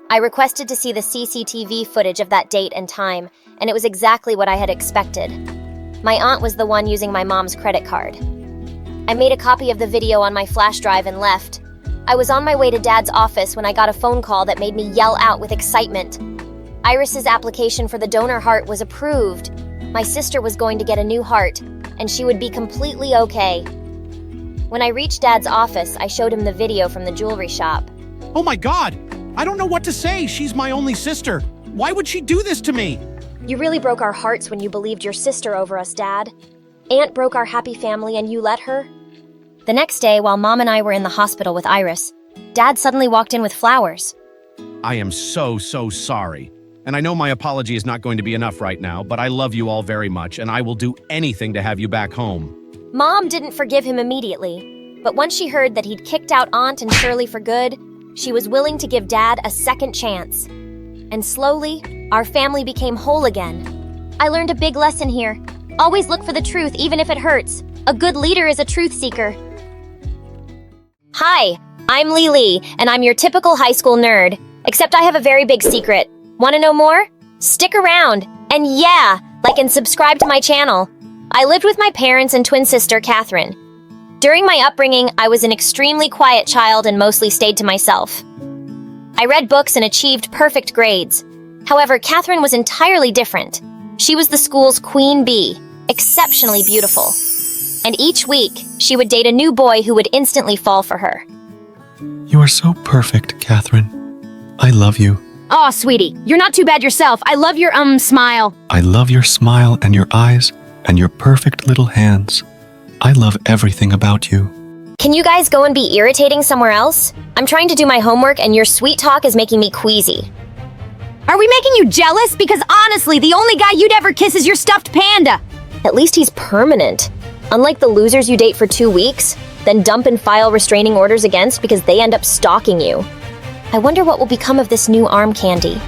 I requested to see the CCTV footage of that date and time, and it was exactly what I had expected. My aunt was the one using my mom's credit card. I made a copy of the video on my flash drive and left. I was on my way to Dad's office when I got a phone call that made me yell out with excitement. Iris's application for the donor heart was approved. My sister was going to get a new heart, and she would be completely okay. When I reached Dad's office, I showed him the video from the jewelry shop. Oh my god! I don't know what to say. She's my only sister. Why would she do this to me? You really broke our hearts when you believed your sister over us, Dad. Aunt broke our happy family and you let her? The next day, while Mom and I were in the hospital with Iris, Dad suddenly walked in with flowers. I am so sorry. And I know my apology is not going to be enough right now, but I love you all very much, and I will do anything to have you back home. Mom didn't forgive him immediately, but once she heard that he'd kicked out Aunt and Shirley for good, she was willing to give Dad a second chance. And slowly, our family became whole again. I learned a big lesson here. Always look for the truth, even if it hurts. A good leader is a truth seeker. Hi, I'm Lily, and I'm your typical high school nerd. Except I have a very big secret. Want to know more? Stick around. And yeah, like and subscribe to my channel. I lived with my parents and twin sister, Catherine. During my upbringing, I was an extremely quiet child and mostly stayed to myself. I read books and achieved perfect grades. However, Catherine was entirely different. She was the school's queen bee, exceptionally beautiful. And each week, she would date a new boy who would instantly fall for her. You are so perfect, Catherine. I love you. Aw, sweetie, you're not too bad yourself. I love your, smile. I love your smile and your eyes and your perfect little hands. I love everything about you. Can you guys go and be irritating somewhere else? I'm trying to do my homework and your sweet talk is making me queasy. Are we making you jealous? Because honestly, the only guy you'd ever kiss is your stuffed panda. At least he's permanent. Unlike the losers you date for 2 weeks, then dump and file restraining orders against because they end up stalking you. I wonder what will become of this new arm candy.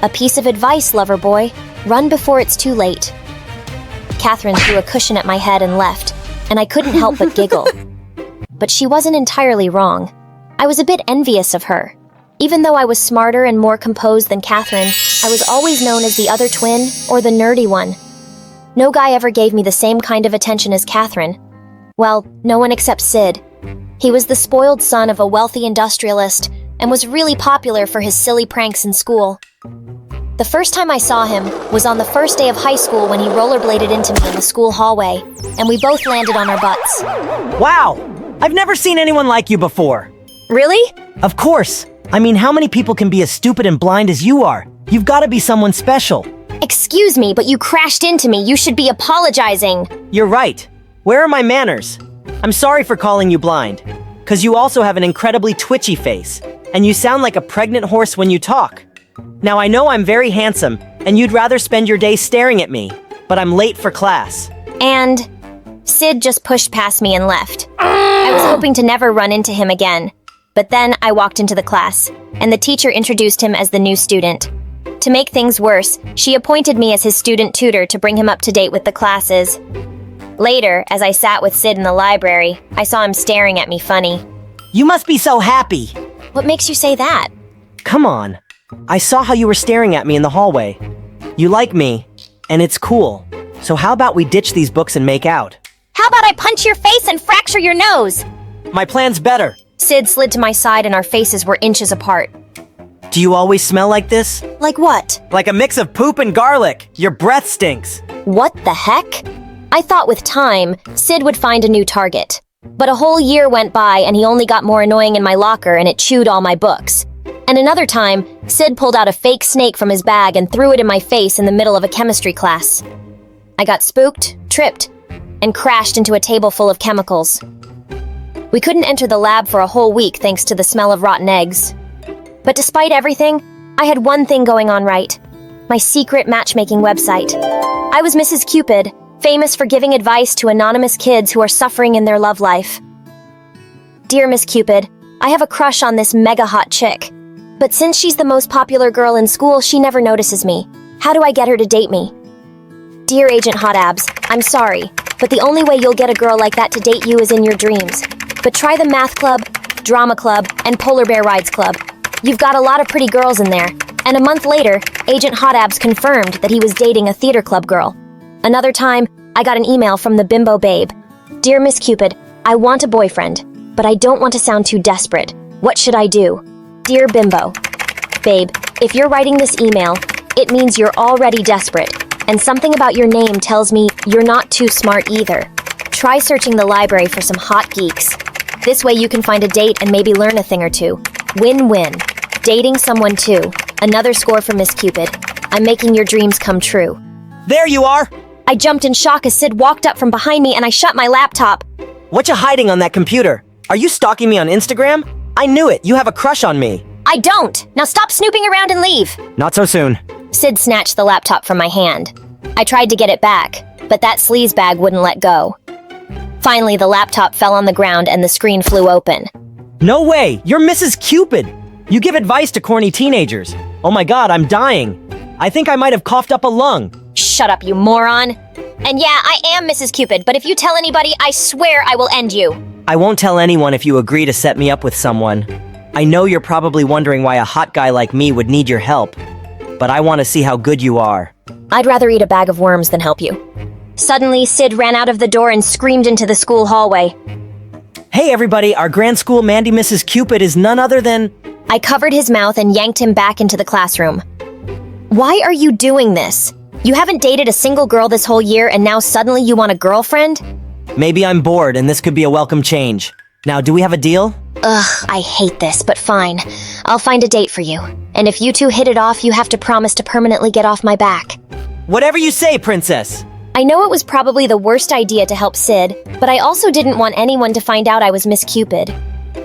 A piece of advice, lover boy. Run before it's too late. Catherine threw a cushion at my head and left, and I couldn't help but giggle. But she wasn't entirely wrong. I was a bit envious of her. Even though I was smarter and more composed than Catherine, I was always known as the other twin or the nerdy one. No guy ever gave me the same kind of attention as Catherine. Well, no one except Sid. He was the spoiled son of a wealthy industrialist and was really popular for his silly pranks in school. The first time I saw him was on the first day of high school when he rollerbladed into me in the school hallway, and we both landed on our butts. Wow! I've never seen anyone like you before. Really? Of course. I mean, how many people can be as stupid and blind as you are? You've got to be someone special. Excuse me, but you crashed into me. You should be apologizing. You're right. Where are my manners? I'm sorry for calling you blind. 'Cause you also have an incredibly twitchy face, and you sound like a pregnant horse when you talk. Now I know I'm very handsome, and you'd rather spend your day staring at me, but I'm late for class. And Sid just pushed past me and left. I was hoping to never run into him again, But then I walked into the class, and the teacher introduced him as the new student. To make things worse, she appointed me as his student tutor to bring him up to date with the classes. Later, as I sat with Sid in the library, I saw him staring at me funny. You must be so happy. What makes you say that? Come on. I saw how you were staring at me in the hallway. You like me, and it's cool. So how about we ditch these books and make out? How about I punch your face and fracture your nose? My plan's better. Sid slid to my side and our faces were inches apart. Do you always smell like this? Like what? Like a mix of poop and garlic. Your breath stinks. What the heck? I thought with time, Sid would find a new target. But a whole year went by and he only got more annoying in my locker and it chewed all my books. And another time, Sid pulled out a fake snake from his bag and threw it in my face in the middle of a chemistry class. I got spooked, tripped, and crashed into a table full of chemicals. We couldn't enter the lab for a whole week thanks to the smell of rotten eggs. But despite everything, I had one thing going on right. My secret matchmaking website. I was Mrs. Cupid, famous for giving advice to anonymous kids who are suffering in their love life. Dear Miss Cupid, I have a crush on this mega hot chick. But since she's the most popular girl in school, she never notices me. How do I get her to date me? Dear Agent Hot Abs, I'm sorry, but the only way you'll get a girl like that to date you is in your dreams. But try the math club, drama club, and polar bear rides club. You've got a lot of pretty girls in there. And a month later, Agent Hot Abs confirmed that he was dating a theater club girl. Another time, I got an email from the bimbo babe. Dear Miss Cupid, I want a boyfriend, but I don't want to sound too desperate. What should I do? Dear Bimbo. Babe, if you're writing this email, it means you're already desperate, and something about your name tells me you're not too smart either. Try searching the library for some hot geeks. This way you can find a date and maybe learn a thing or two. Win-win. Dating someone too. Another score for Miss Cupid. I'm making your dreams come true. There you are! I jumped in shock as Sid walked up from behind me and I shut my laptop. What you hiding on that computer? Are you stalking me on Instagram? I knew it, you have a crush on me. I don't! Now stop snooping around and leave! Not so soon. Sid snatched the laptop from my hand. I tried to get it back, but that sleaze bag wouldn't let go. Finally, the laptop fell on the ground and the screen flew open. No way! You're Mrs. Cupid! You give advice to corny teenagers. Oh my god, I'm dying. I think I might have coughed up a lung. Shut up, you moron! And yeah, I am Mrs. Cupid, but if you tell anybody, I swear I will end you. I won't tell anyone if you agree to set me up with someone. I know you're probably wondering why a hot guy like me would need your help, but I want to see how good you are. I'd rather eat a bag of worms than help you. Suddenly, Sid ran out of the door and screamed into the school hallway. Hey everybody, our grand school Mandy Mrs. Cupid is none other than... I covered his mouth and yanked him back into the classroom. Why are you doing this? You haven't dated a single girl this whole year and now suddenly you want a girlfriend? Maybe I'm bored and this could be a welcome change. Now, do we have a deal? Ugh, I hate this, but fine. I'll find a date for you. And if you two hit it off, you have to promise to permanently get off my back. Whatever you say, princess. I know it was probably the worst idea to help Sid, but I also didn't want anyone to find out I was Miss Cupid.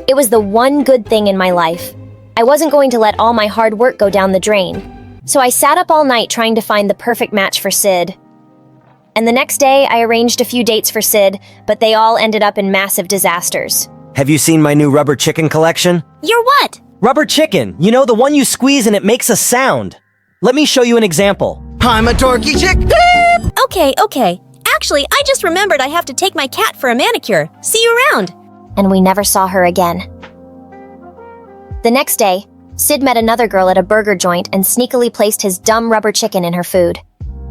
It was the one good thing in my life. I wasn't going to let all my hard work go down the drain. So I sat up all night trying to find the perfect match for Sid. And the next day, I arranged a few dates for Sid, but they all ended up in massive disasters. Have you seen my new rubber chicken collection? Your what? Rubber chicken. You know, the one you squeeze and it makes a sound. Let me show you an example. I'm a dorky chick. Okay. Actually, I just remembered I have to take my cat for a manicure. See you around. And we never saw her again. The next day, Sid met another girl at a burger joint and sneakily placed his dumb rubber chicken in her food.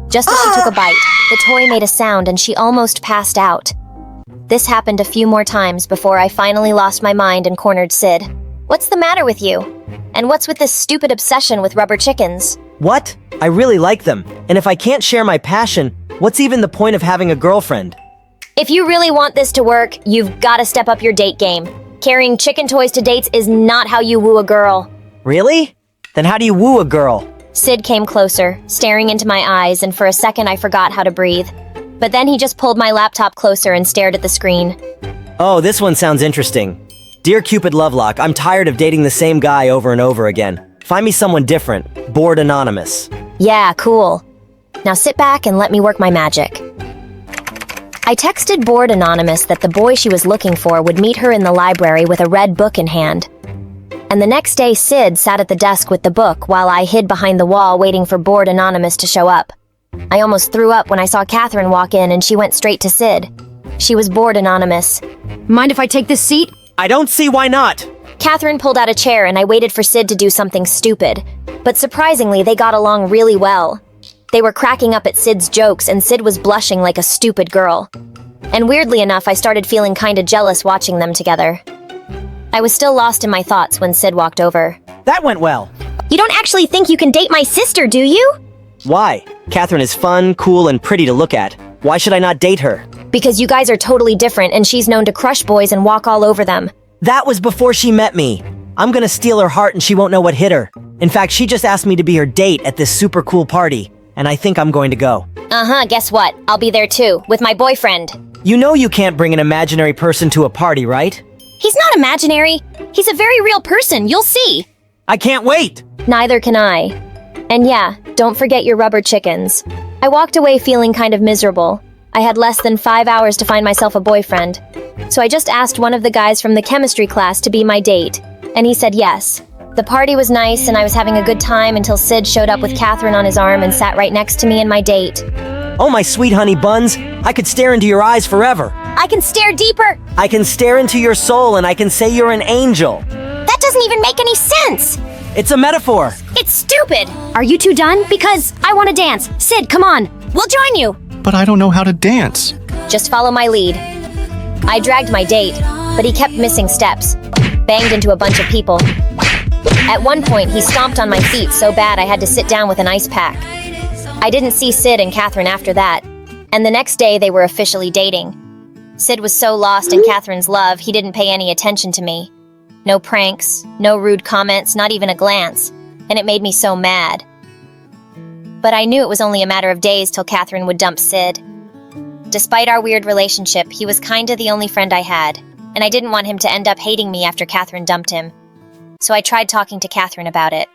Just as she took a bite, the toy made a sound and she almost passed out. This happened a few more times before I finally lost my mind and cornered Sid. What's the matter with you? And what's with this stupid obsession with rubber chickens? What? I really like them. And if I can't share my passion, what's even the point of having a girlfriend? If you really want this to work, you've got to step up your date game. Carrying chicken toys to dates is not how you woo a girl. Really? Then how do you woo a girl? Sid came closer, staring into my eyes, and for a second I forgot how to breathe. But then he just pulled my laptop closer and stared at the screen. Oh, this one sounds interesting. Dear Cupid Lovelock, I'm tired of dating the same guy over and over again. Find me someone different. Bored Anonymous. Yeah, cool. Now sit back and let me work my magic. I texted Bored Anonymous that the boy she was looking for would meet her in the library with a red book in hand. And the next day, Sid sat at the desk with the book while I hid behind the wall waiting for bored Anonymous to show up. I almost threw up when I saw Catherine walk in and she went straight to Sid. She was bored Anonymous. Mind if I take this seat? I don't see why not. Catherine pulled out a chair and I waited for Sid to do something stupid. But surprisingly, they got along really well. They were cracking up at Sid's jokes and Sid was blushing like a stupid girl. And weirdly enough, I started feeling kinda jealous watching them together. I was still lost in my thoughts when Sid walked over. That went well. You don't actually think you can date my sister, do you? Why? Catherine is fun, cool, and pretty to look at. Why should I not date her? Because you guys are totally different and she's known to crush boys and walk all over them. That was before she met me. I'm gonna steal her heart and she won't know what hit her. In fact, she just asked me to be her date at this super cool party, and I think I'm going to go. Guess what? I'll be there too, with my boyfriend. You know you can't bring an imaginary person to a party, right? He's not imaginary. He's a very real person, you'll see. I can't wait! Neither can I. And yeah, don't forget your rubber chickens. I walked away feeling kind of miserable. I had less than 5 hours to find myself a boyfriend. So I just asked one of the guys from the chemistry class to be my date, and he said yes. The party was nice and I was having a good time until Sid showed up with Catherine on his arm and sat right next to me and my date. Oh, my sweet honey buns, I could stare into your eyes forever. I can stare deeper. I can stare into your soul and I can say you're an angel. That doesn't even make any sense. It's a metaphor. It's stupid. Are you two done? Because I want to dance. Sid, come on. We'll join you. But I don't know how to dance. Just follow my lead. I dragged my date, but he kept missing steps. Banged into a bunch of people. At one point, he stomped on my feet so bad I had to sit down with an ice pack. I didn't see Sid and Catherine after that, and the next day they were officially dating. Sid was so lost in Catherine's love, he didn't pay any attention to me. No pranks, no rude comments, not even a glance, and it made me so mad. But I knew it was only a matter of days till Catherine would dump Sid. Despite our weird relationship, he was kinda the only friend I had, and I didn't want him to end up hating me after Catherine dumped him. So I tried talking to Catherine about it.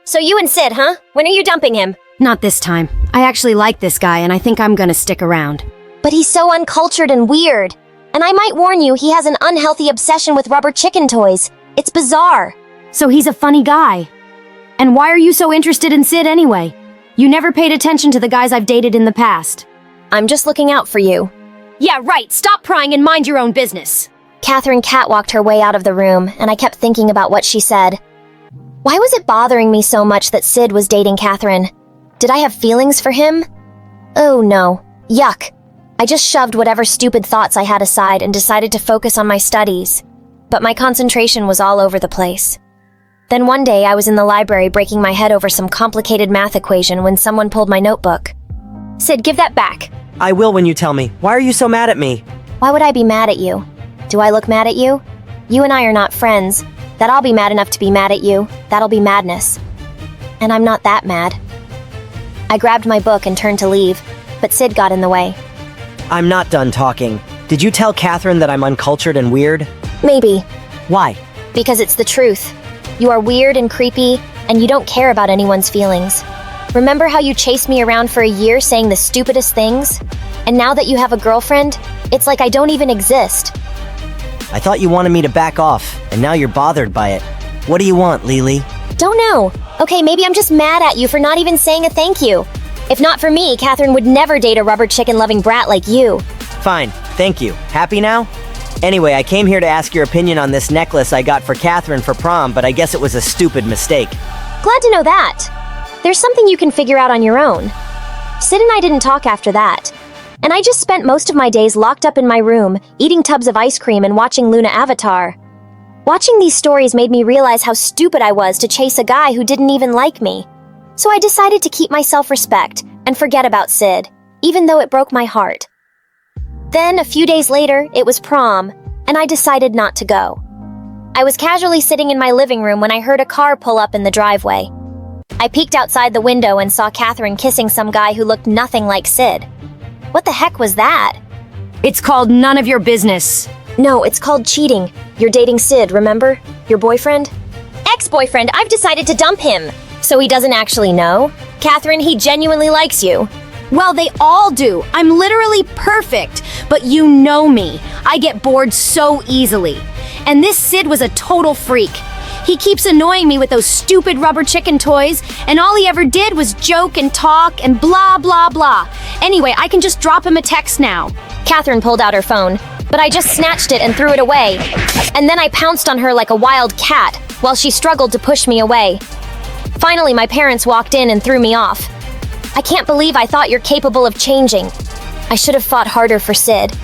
So you and Sid, huh? When are you dumping him? Not this time. I actually like this guy and I think I'm gonna stick around. But he's so uncultured and weird. And I might warn you, he has an unhealthy obsession with rubber chicken toys. It's bizarre. So he's a funny guy. And why are you so interested in Sid anyway? You never paid attention to the guys I've dated in the past. I'm just looking out for you. Yeah, right. Stop prying and mind your own business. Catherine catwalked her way out of the room, and I kept thinking about what she said. Why was it bothering me so much that Sid was dating Catherine? Did I have feelings for him? Oh no. Yuck. I just shoved whatever stupid thoughts I had aside and decided to focus on my studies. But my concentration was all over the place. Then one day I was in the library breaking my head over some complicated math equation when someone pulled my notebook. Sid, give that back. I will when you tell me. Why are you so mad at me? Why would I be mad at you? Do I look mad at you? You and I are not friends. That I'll be mad enough to be mad at you. That'll be madness. And I'm not that mad. I grabbed my book and turned to leave, but Sid got in the way. I'm not done talking. Did you tell Catherine that I'm uncultured and weird? Maybe. Why? Because it's the truth. You are weird and creepy, and you don't care about anyone's feelings. Remember how you chased me around for a year saying the stupidest things? And now that you have a girlfriend, it's like I don't even exist. I thought you wanted me to back off, and now you're bothered by it. What do you want, Lily? Don't know. Okay, maybe I'm just mad at you for not even saying a thank you. If not for me, Catherine would never date a rubber chicken-loving brat like you. Fine, thank you. Happy now? Anyway, I came here to ask your opinion on this necklace I got for Catherine for prom, but I guess it was a stupid mistake. Glad to know that. There's something you can figure out on your own. Sid and I didn't talk after that. And I just spent most of my days locked up in my room, eating tubs of ice cream and watching Luna Avatar. Watching these stories made me realize how stupid I was to chase a guy who didn't even like me. So I decided to keep my self-respect and forget about Sid, even though it broke my heart. Then, a few days later, it was prom, and I decided not to go. I was casually sitting in my living room when I heard a car pull up in the driveway. I peeked outside the window and saw Catherine kissing some guy who looked nothing like Sid. What the heck was that? It's called none of your business. No, it's called cheating. You're dating Sid, remember? Your boyfriend? Ex-boyfriend, I've decided to dump him. So he doesn't actually know? Catherine, he genuinely likes you. Well, they all do. I'm literally perfect. But you know me. I get bored so easily. And this Sid was a total freak. He keeps annoying me with those stupid rubber chicken toys, and all he ever did was joke and talk and blah, blah, blah. Anyway, I can just drop him a text now. Catherine pulled out her phone, but I just snatched it and threw it away. And then I pounced on her like a wild cat while she struggled to push me away. Finally, my parents walked in and threw me off. I can't believe I thought you're capable of changing. I should have fought harder for Sid.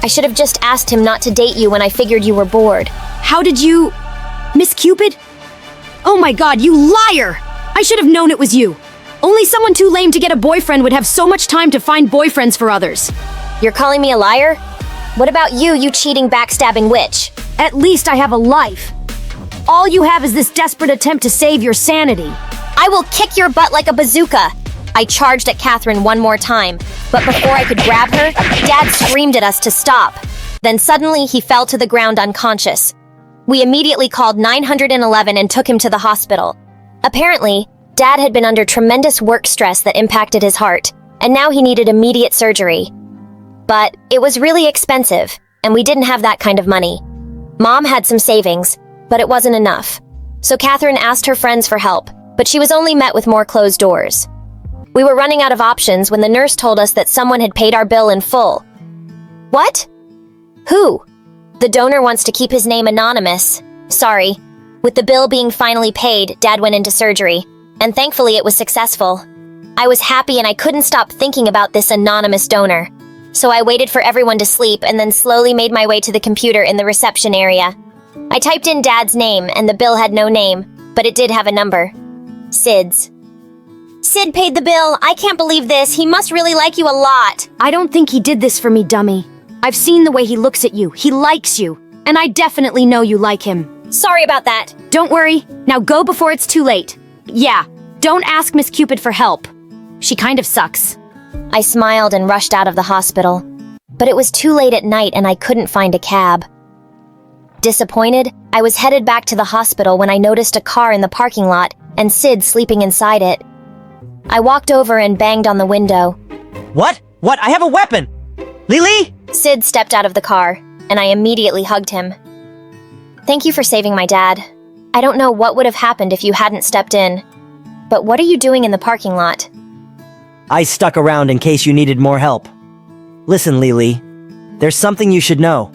I should have just asked him not to date you when I figured you were bored. How did you... Miss Cupid? Oh my god, you liar! I should have known it was you. Only someone too lame to get a boyfriend would have so much time to find boyfriends for others. You're calling me a liar? What about you, you cheating, backstabbing witch? At least I have a life. All you have is this desperate attempt to save your sanity. I will kick your butt like a bazooka. I charged at Catherine one more time, but before I could grab her, Dad screamed at us to stop. Then suddenly he fell to the ground unconscious. We immediately called 911 and took him to the hospital. Apparently, Dad had been under tremendous work stress that impacted his heart, and now he needed immediate surgery. But it was really expensive, and we didn't have that kind of money. Mom had some savings, but it wasn't enough. So Catherine asked her friends for help, but she was only met with more closed doors. We were running out of options when the nurse told us that someone had paid our bill in full. What? Who? The donor wants to keep his name anonymous. Sorry. With the bill being finally paid, Dad went into surgery, and thankfully it was successful. I was happy and I couldn't stop thinking about this anonymous donor. So I waited for everyone to sleep and then slowly made my way to the computer in the reception area. I typed in Dad's name and the bill had no name, but it did have a number. Sid's. Sid paid the bill. I can't believe this. He must really like you a lot. I don't think he did this for me, dummy. I've seen the way he looks at you. He likes you. And I definitely know you like him. Sorry about that. Don't worry. Now go before it's too late. Yeah, don't ask Miss Cupid for help. She kind of sucks. I smiled and rushed out of the hospital. But it was too late at night and I couldn't find a cab. Disappointed, I was headed back to the hospital when I noticed a car in the parking lot and Sid sleeping inside it. I walked over and banged on the window. What? What? I have a weapon! Lily? Sid stepped out of the car, and I immediately hugged him. Thank you for saving my dad. I don't know what would have happened if you hadn't stepped in. But what are you doing in the parking lot? I stuck around in case you needed more help. Listen, Lily, there's something you should know.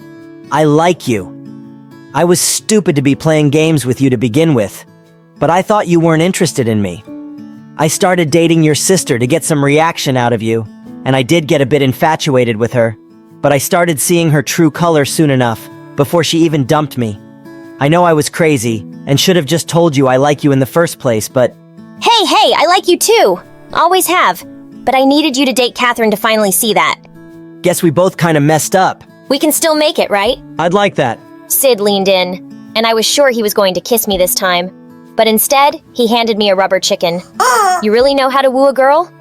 I like you. I was stupid to be playing games with you to begin with, but I thought you weren't interested in me. I started dating your sister to get some reaction out of you, and I did get a bit infatuated with her, but I started seeing her true color soon enough, before she even dumped me. I know I was crazy, and should have just told you I like you in the first place, but... Hey, I like you too! Always have. But I needed you to date Catherine to finally see that. Guess we both kinda messed up. We can still make it, right? I'd like that. Sid leaned in, and I was sure he was going to kiss me this time. But instead, he handed me a rubber chicken. You really know how to woo a girl?